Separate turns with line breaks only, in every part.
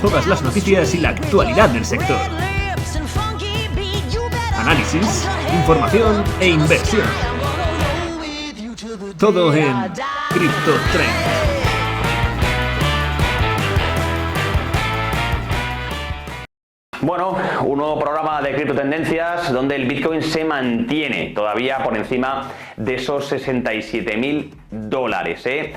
Todas las noticias y la actualidad del sector. Análisis, información e inversión. Todo en Crypto Trend.
Bueno, un nuevo programa de criptotendencias donde el Bitcoin se mantiene todavía por encima de esos $67.000.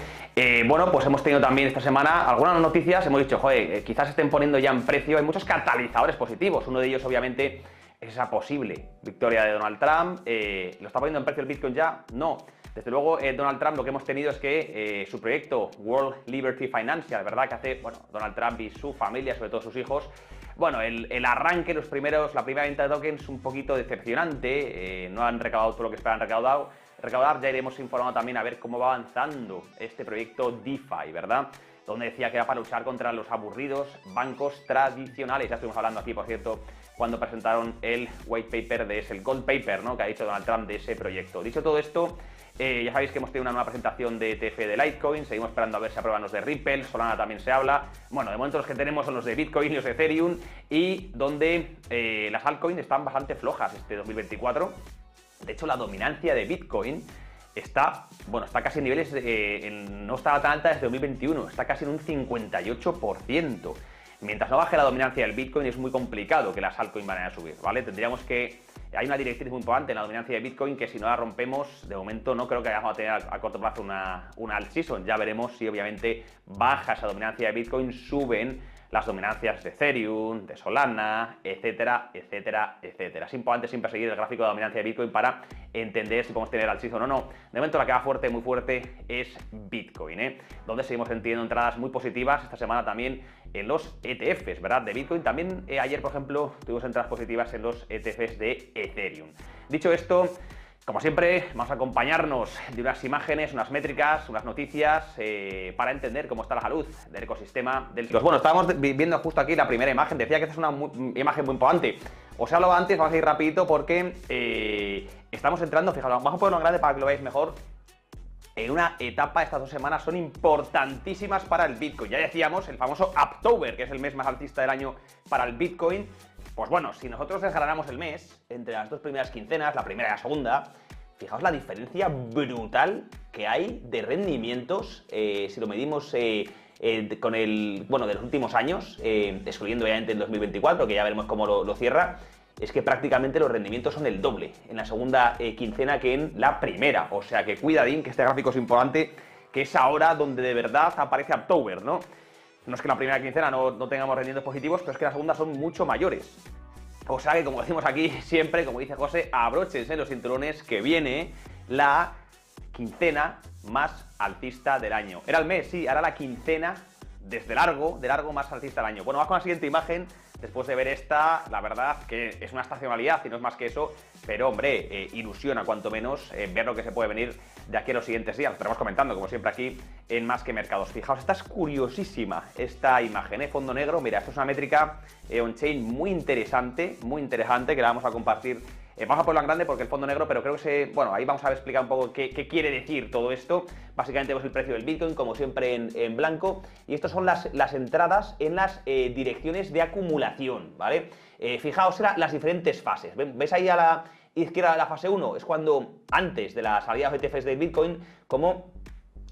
Bueno, pues hemos tenido también esta semana algunas noticias, hemos dicho, joder, quizás estén poniendo ya en precio, hay muchos catalizadores positivos, uno de ellos obviamente es esa posible victoria de Donald Trump. ¿Lo está poniendo en precio el Bitcoin ya? No. Desde luego, Donald Trump, lo que hemos tenido es que su proyecto World Liberty Financial, ¿verdad? Que hace, bueno, Donald Trump y su familia, sobre todo sus hijos. Bueno, el arranque, la primera venta de tokens un poquito decepcionante, no han recaudado todo lo que esperaban recaudar, ya iremos informando también a ver cómo va avanzando este proyecto DeFi, ¿verdad? Donde decía que era para luchar contra los aburridos bancos tradicionales. Ya estuvimos hablando aquí, por cierto, cuando presentaron el white paper el gold paper, ¿no?, que ha dicho Donald Trump de ese proyecto. Dicho todo esto, ya sabéis que hemos tenido una nueva presentación de ETF de Litecoin, seguimos esperando a ver si aprueban los de Ripple, Solana también se habla. Bueno, de momento los que tenemos son los de Bitcoin y los de Ethereum, y donde las altcoins están bastante flojas este 2024. De hecho, la dominancia de Bitcoin está casi en niveles, no estaba tan alta desde 2021, está casi en un 58%. Mientras no baje la dominancia del Bitcoin es muy complicado que las altcoins vayan a subir, ¿vale? Hay una directriz muy importante en la dominancia de Bitcoin que si no la rompemos, de momento no creo que vayamos a tener a corto plazo una alt season. Ya veremos si obviamente baja esa dominancia de Bitcoin, suben las dominancias de Ethereum, de Solana, etcétera, etcétera, etcétera. Es importante siempre seguir el gráfico de dominancia de Bitcoin para entender si podemos tener alt season o no. De momento la que va fuerte, muy fuerte, es Bitcoin, donde seguimos teniendo entradas muy positivas esta semana también en los ETFs, ¿verdad?, de Bitcoin. También ayer, por ejemplo, tuvimos entradas positivas en los ETFs de Ethereum. Dicho esto, como siempre, vamos a acompañarnos de unas imágenes, unas métricas, unas noticias para entender cómo está la salud del ecosistema del... Bueno, estábamos viendo justo aquí la primera imagen. Decía que esta es una imagen muy importante. Os he hablado antes, vamos a ir rapidito porque estamos entrando, fijaos, vamos a ponerlo en grande para que lo veáis mejor. En una etapa, estas 2 semanas son importantísimas para el Bitcoin. Ya decíamos, el famoso Uptober, que es el mes más alcista del año para el Bitcoin. Pues bueno, si nosotros desgranamos el mes entre las 2 primeras quincenas, la primera y la segunda, fijaos la diferencia brutal que hay de rendimientos, si lo medimos con de los últimos años, excluyendo obviamente el 2024, que ya veremos cómo lo cierra. Es que prácticamente los rendimientos son el doble en la segunda quincena que en la primera. O sea que cuidadín, que este gráfico es importante, que es ahora donde de verdad aparece Uptober, ¿no? No es que en la primera quincena no tengamos rendimientos positivos, pero es que en la segunda son mucho mayores. O sea que, como decimos aquí siempre, como dice José, abróchense los cinturones que viene la quincena más alcista del año. Era el mes, sí, ahora la quincena de largo más alcista del año. Bueno, vamos con la siguiente imagen. Después de ver esta, la verdad que es una estacionalidad y no es más que eso, pero hombre, ilusiona cuanto menos ver lo que se puede venir de aquí a los siguientes días. Lo estaremos comentando, como siempre, aquí en Más que Mercados. Fijaos, esta es curiosísima, esta imagen, fondo negro. Mira, esto es una métrica on-chain muy interesante, que la vamos a compartir. Vamos a ponerlo en grande porque el fondo negro, pero creo que ahí vamos a explicar un poco qué quiere decir todo esto. Básicamente vemos el precio del Bitcoin, como siempre en blanco, y estas son las entradas en las direcciones de acumulación, ¿vale? Fijaos en las diferentes fases. ¿Ves ahí a la izquierda la fase 1? Es cuando, antes de la salida de ETFs de Bitcoin, como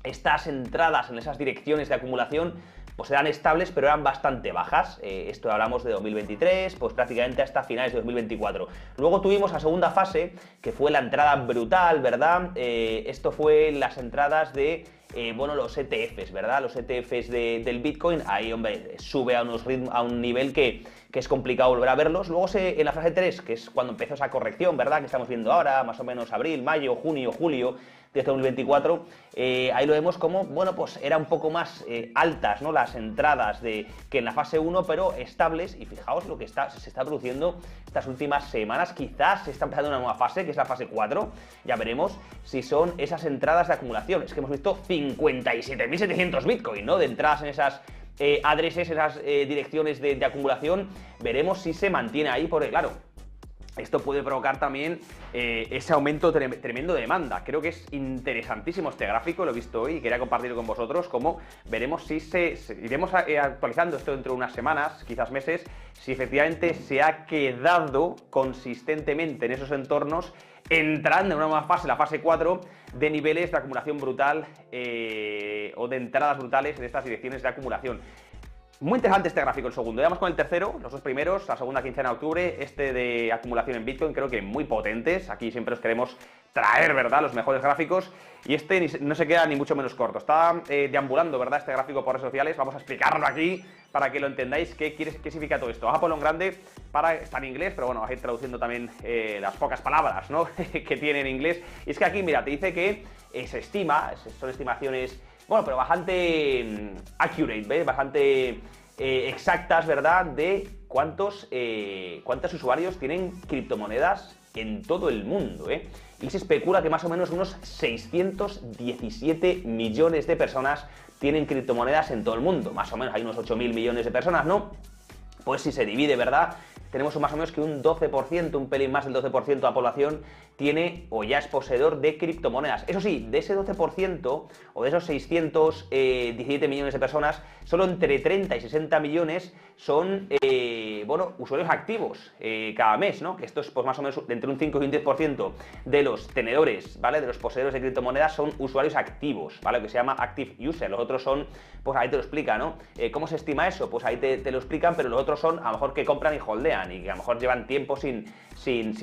estas entradas en esas direcciones de acumulación pues eran estables, pero eran bastante bajas. Esto hablamos de 2023, pues prácticamente hasta finales de 2024. Luego tuvimos la segunda fase, que fue la entrada brutal, ¿verdad? Esto fue las entradas de los ETFs, ¿verdad? Los ETFs del Bitcoin. Ahí, hombre, sube a un nivel que es complicado volver a verlos. Luego en la fase 3, que es cuando empezó esa corrección, ¿verdad?, que estamos viendo ahora, más o menos abril, mayo, junio, julio de este 2024, ahí lo vemos como, pues era un poco más altas, ¿no?, las entradas que en la fase 1, pero estables. Y fijaos lo que se está produciendo estas últimas semanas. Quizás se está empezando una nueva fase, que es la fase 4. Ya veremos si son esas entradas de acumulación. Es que hemos visto 57.700 Bitcoin, ¿no?, de entradas en esas adreses, esas direcciones de acumulación. Veremos si se mantiene ahí, porque claro, esto puede provocar también ese aumento tremendo de demanda. Creo que es interesantísimo este gráfico, lo he visto hoy y quería compartirlo con vosotros, como veremos si iremos actualizando esto dentro de unas semanas, quizás meses, si efectivamente se ha quedado consistentemente en esos entornos, entrando en una nueva fase, la fase 4, de niveles de acumulación brutal o de entradas brutales en estas direcciones de acumulación. Muy interesante este gráfico, el segundo. Ya vamos con el tercero, los dos primeros, la segunda quincena de octubre, este de acumulación en Bitcoin, creo que muy potentes. Aquí siempre os queremos traer, ¿verdad?, los mejores gráficos. Y este no se queda ni mucho menos corto. Está deambulando, ¿verdad?, este gráfico por redes sociales. Vamos a explicarlo aquí para que lo entendáis qué significa todo esto. Vamos a ponerlo en grande, está en inglés, pero bueno, vais a ir traduciendo también las pocas palabras, ¿no?, que tiene en inglés. Y es que aquí, mira, te dice que se estima, son estimaciones, bueno, pero bastante accurate, ¿ves? Bastante exactas, ¿verdad?, de cuántos usuarios tienen criptomonedas en todo el mundo, ¿eh? Y se especula que más o menos unos 617 millones de personas tienen criptomonedas en todo el mundo. Más o menos hay unos 8.000 millones de personas, ¿no? Pues si se divide, ¿verdad?, tenemos más o menos que un 12%, un pelín más del 12% de la población tiene o ya es poseedor de criptomonedas. Eso sí, de ese 12% o de esos 617 millones de personas, solo entre 30 y 60 millones son, usuarios activos cada mes, ¿no? Que esto es pues más o menos entre un 5 y un 10% de los tenedores, ¿vale?, de los poseedores de criptomonedas son usuarios activos, ¿vale?, lo que se llama active user. Los otros son, pues ahí te lo explica, ¿no? ¿Cómo se estima eso? Pues ahí te lo explican, pero los otros son a lo mejor que compran y holdean y que a lo mejor llevan tiempo sin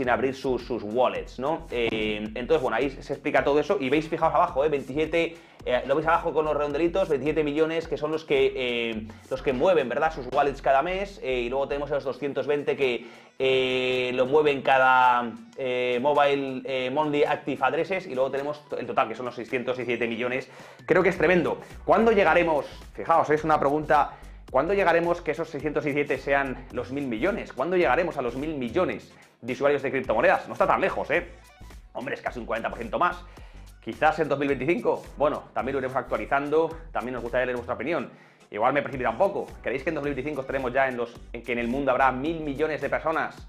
abrir sus wallets, ¿no? Entonces, bueno, ahí se explica todo eso y veis, fijaos abajo, 27, lo veis abajo con los redondelitos, 27 millones que son los que mueven, ¿verdad?, sus wallets cada mes, y luego tenemos esos 220 que lo mueven cada mobile monthly active addresses, y luego tenemos el total, que son los 617 millones. Creo que es tremendo. ¿Cuándo llegaremos? Fijaos, es una pregunta. ¿Cuándo llegaremos que esos 617 sean los 1.000 millones? ¿Cuándo llegaremos a los 1.000 millones de usuarios de criptomonedas? No está tan lejos, ¿eh? Hombre, es casi un 40% más. Quizás en 2025. Bueno, también lo iremos actualizando. También nos gustaría leer vuestra opinión. Igual me precipita un poco. ¿Creéis que en 2025 estaremos ya en que en el mundo habrá 1.000 millones de personas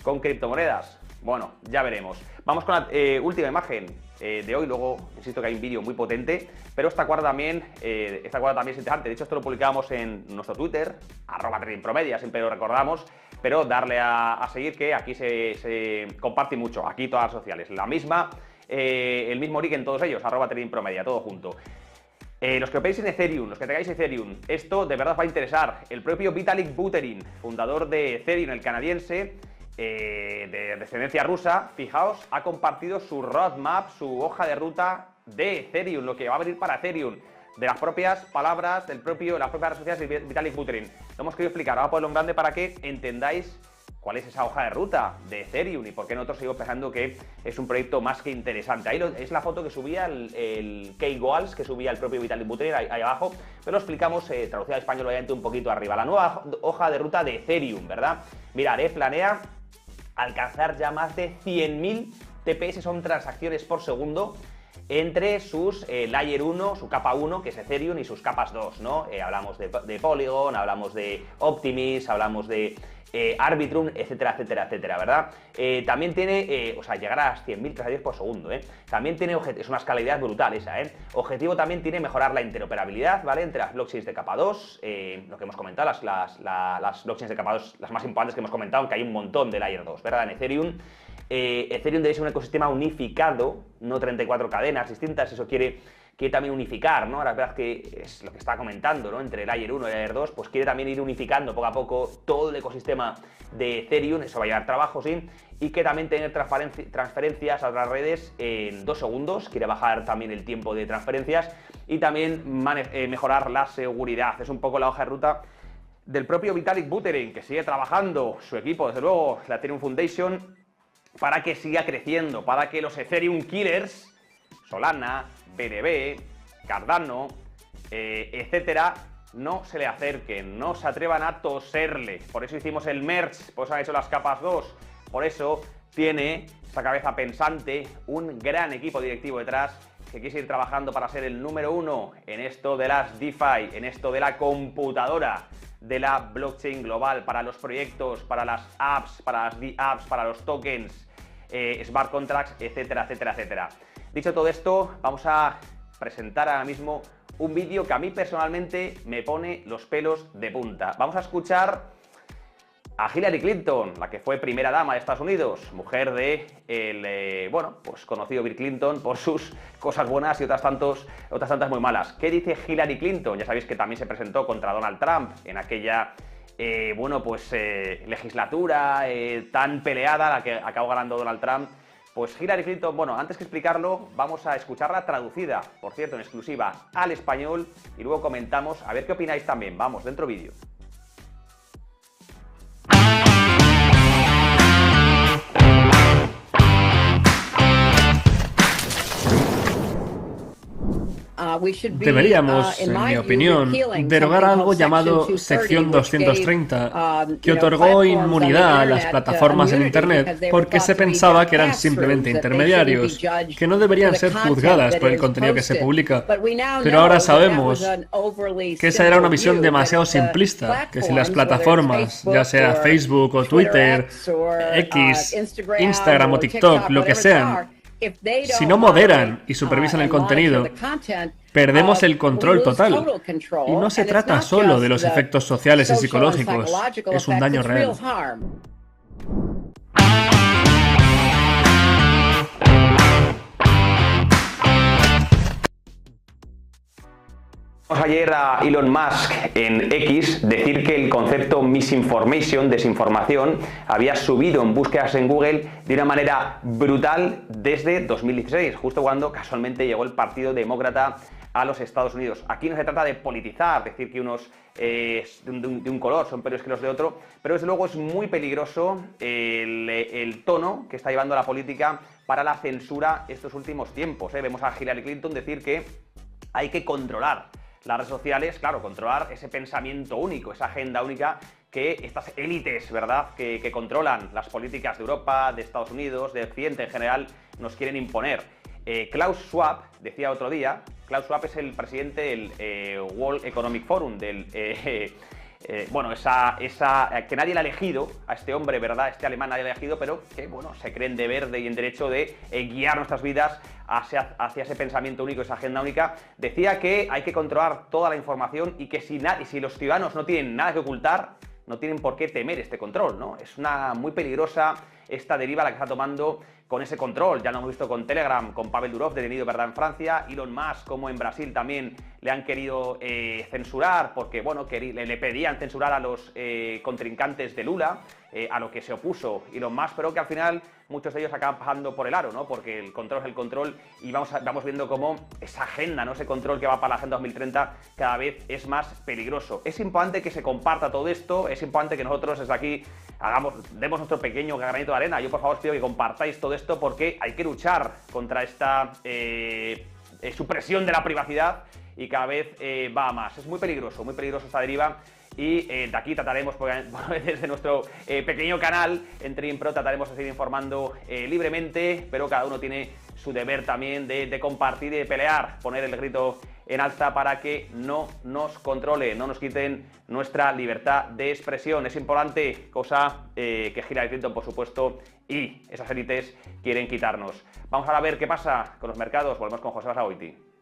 con criptomonedas? Bueno, ya veremos. Vamos con la última imagen de hoy. Luego, insisto que hay un vídeo muy potente, pero esta cuadra también es interesante. De hecho, esto lo publicamos en nuestro Twitter, @tradingpromedia, siempre lo recordamos, pero darle a seguir, que aquí se comparte mucho, aquí todas las sociales. El mismo link en todos ellos, @tradingpromedia, todo junto. Los que operéis en Ethereum, los que tengáis Ethereum, esto de verdad os va a interesar. El propio Vitalik Buterin, fundador de Ethereum, el canadiense, de descendencia rusa, fijaos, ha compartido su roadmap, su hoja de ruta de Ethereum, lo que va a venir para Ethereum, de las propias palabras las propias redes sociales de Vitalik Buterin. Lo hemos querido explicar, vamos a ponerlo en grande para que entendáis cuál es esa hoja de ruta de Ethereum y por qué nosotros seguimos pensando que es un proyecto más que interesante. Ahí es la foto que subía el Key Goals, que subía el propio Vitalik Buterin ahí abajo, pero lo explicamos traducido al español obviamente un poquito arriba. La nueva hoja de ruta de Ethereum, ¿verdad? Mirad, planea alcanzar ya más de 100.000 TPS, son transacciones por segundo, entre sus Layer 1, su capa 1, que es Ethereum, y sus capas 2, ¿no? Hablamos de Polygon, hablamos de Optimism, hablamos de Arbitrum, etcétera, etcétera, etcétera, ¿verdad? También tiene, llegar a las 100.000 transacciones por segundo, ¿eh? También tiene, es una escalabilidad brutal esa, ¿eh? Objetivo también tiene mejorar la interoperabilidad, ¿vale?, entre las blockchains de capa 2, lo que hemos comentado, las blockchains de capa 2, las más importantes que hemos comentado, aunque hay un montón de Layer 2, ¿verdad?, en Ethereum. Ethereum debe ser un ecosistema unificado, no 34 cadenas distintas, eso quiere también unificar, ¿no? Ahora es verdad que es lo que estaba comentando, ¿no?, entre Layer 1 y Layer 2, pues quiere también ir unificando poco a poco todo el ecosistema de Ethereum, eso va a llevar trabajo, sí, y que también tener transferencias a otras redes en 2 segundos, quiere bajar también el tiempo de transferencias y también mejorar la seguridad. Es un poco la hoja de ruta del propio Vitalik Buterin, que sigue trabajando, su equipo, desde luego, la Ethereum Foundation, para que siga creciendo, para que los Ethereum Killers, Solana, BNB, Cardano, etcétera, no se le acerquen, no se atrevan a toserle. Por eso hicimos el merge, por eso han hecho las capas 2, por eso tiene esa cabeza pensante, un gran equipo directivo detrás que quiere ir trabajando para ser el número 1 en esto de las DeFi, en esto de la computadora de la blockchain global para los proyectos, para las apps, para las DApps, para los tokens, smart contracts, etcétera, etcétera, etcétera. Dicho todo esto, vamos a presentar ahora mismo un vídeo que a mí personalmente me pone los pelos de punta. Vamos a escuchar a Hillary Clinton, la que fue primera dama de Estados Unidos, mujer de pues conocido Bill Clinton por sus cosas buenas y otras tantas muy malas. ¿Qué dice Hillary Clinton? Ya sabéis que también se presentó contra Donald Trump en aquella legislatura tan peleada, la que acabó ganando Donald Trump. Pues Hillary Clinton, bueno, antes que explicarlo, vamos a escucharla traducida, por cierto, en exclusiva al español, y luego comentamos a ver qué opináis también. Vamos, dentro vídeo.
Deberíamos, en mi opinión, derogar algo llamado Sección 230, que otorgó inmunidad a las plataformas en Internet porque se pensaba que eran simplemente intermediarios, que no deberían ser juzgadas por el contenido que se publica. Pero ahora sabemos que esa era una visión demasiado simplista, que si las plataformas, ya sea Facebook o Twitter, X, Instagram o TikTok, lo que sean, si no moderan y supervisan el contenido, perdemos el control total. Y no se trata solo de los efectos sociales y psicológicos, es un daño real.
Ayer a Elon Musk en X decir que el concepto misinformation, desinformación, había subido en búsquedas en Google de una manera brutal desde 2016, justo cuando casualmente llegó el Partido Demócrata a los Estados Unidos. Aquí no se trata de politizar, decir que unos de un color son peores que los de otro, pero desde luego es muy peligroso el tono que está llevando la política para la censura estos últimos tiempos. Vemos a Hillary Clinton decir que hay que controlar las redes sociales, claro, controlar ese pensamiento único, esa agenda única que estas élites, ¿verdad?, que controlan las políticas de Europa, de Estados Unidos, de Occidente en general, nos quieren imponer. Klaus Schwab decía otro día, Klaus Schwab es el presidente del World Economic Forum, que nadie le ha elegido a este hombre, ¿verdad?, este alemán nadie le ha elegido, pero que, bueno, se creen deber y en derecho de guiar nuestras vidas hacia ese pensamiento único, esa agenda única. Decía que hay que controlar toda la información y que si los ciudadanos no tienen nada que ocultar, no tienen por qué temer este control, ¿no? Es una muy peligrosa esta deriva la que está tomando con ese control. Ya lo hemos visto con Telegram, con Pavel Durov detenido, ¿verdad?, en Francia, Elon Musk, como en Brasil también le han querido censurar porque, bueno, le pedían censurar a los contrincantes de Lula, a lo que se opuso Elon Musk, pero que al final muchos de ellos acaban pasando por el aro, ¿no? Porque el control es el control y vamos viendo cómo esa agenda, ¿no?, ese control que va para la Agenda 2030 cada vez es más peligroso. Es importante que se comparta todo esto, es importante que nosotros desde aquí demos nuestro pequeño granito de arena. Yo, por favor, os pido que compartáis todo esto porque hay que luchar contra esta supresión de la privacidad y cada vez va a más. Es muy peligroso esta deriva. Y de aquí trataremos, desde nuestro pequeño canal en Trading Pro, trataremos de seguir informando libremente, pero cada uno tiene su deber también de compartir y de pelear, poner el grito en alta para que no nos controle, no nos quiten nuestra libertad de expresión. Es importante, cosa que Hillary Clinton, por supuesto, y esas élites quieren quitarnos. Vamos ahora a ver qué pasa con los mercados. Volvemos con José Basagoiti.